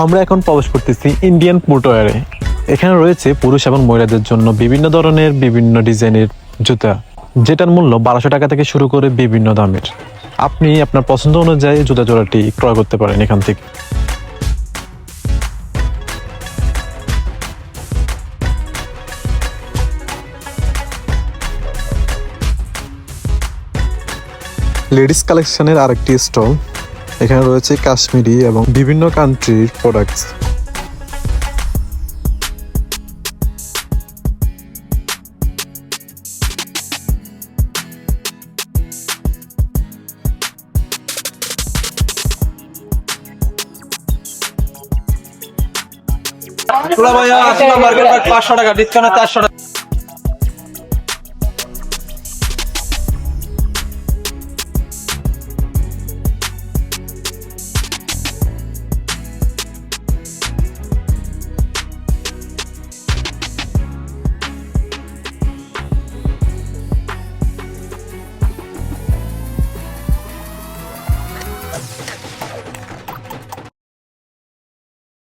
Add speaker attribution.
Speaker 1: আমরা এখন প্রবেশ করতেছি ইন্ডিয়ান ফুটওয়্যারে। এখানে রয়েছে পুরুষ এবং মহিলাদের জন্য বিভিন্ন ধরনের বিভিন্ন ডিজাইনের জুতা, যেটার মূল্য 1200 টাকা থেকে শুরু করে বিভিন্ন দামের। আপনি আপনার পছন্দ অনুযায়ী জুতা জোড়াটি ক্রয় করতে পারেন এখান থেকে। লেডিস কালেকশনের আরেকটি স্টল। এখানে রয়েছে কাশ্মীরি এবং বিভিন্ন কান্ট্রির প্রোডাক্টস।
Speaker 2: ভাইয়া মার্কেট 500 টাকা ডিসকাউন্টে 400 টাকা।